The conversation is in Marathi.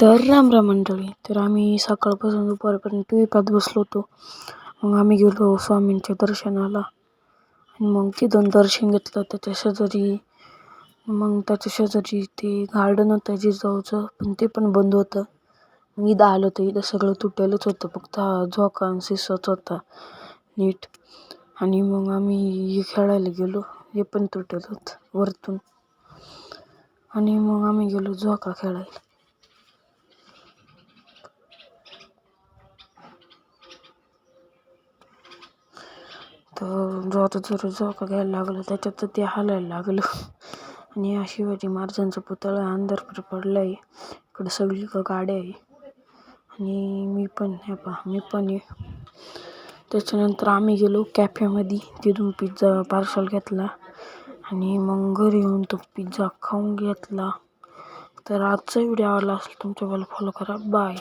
तर राम राम मंडळी. तर आम्ही सकाळपासून दुपारपर्यंत टी व्ही पाहत बसलो होतो. मग आम्ही गेलो स्वामींच्या दर्शनाला आणि मग तिथून दर्शन घेतलं. त्याच्या शेजारी ते गार्डन होतं जिजाऊचं, पण ते पण बंद होतं. मग इथं आलो तर इथं सगळं तुटेलच होतं, फक्त झोका आणि शिसच होता नीट. आणि मग आम्ही खेळायला गेलो, हे पण तुटेल होतं वरतून. आणि मग आम्ही गेलो झोका खेळायला. तर जोरात झोका घ्यायला लागलो, त्याच्यात ते हालायला लागलं. आणि हा शिवाजी महाराजांचा पुतळा अंधार पडला आहे. इकडं सगळीकडं गाड्या आहे आणि मी पण आहे. त्याच्यानंतर आम्ही गेलो कॅफेमध्ये, तिथून पिझ्झा पार्सल घेतला आणि मग घरी येऊन तो पिझ्झा खाऊन घेतला. तर आजचा व्हिडिओ आवडला असेल तुमच्या फॉलो करा. बाय.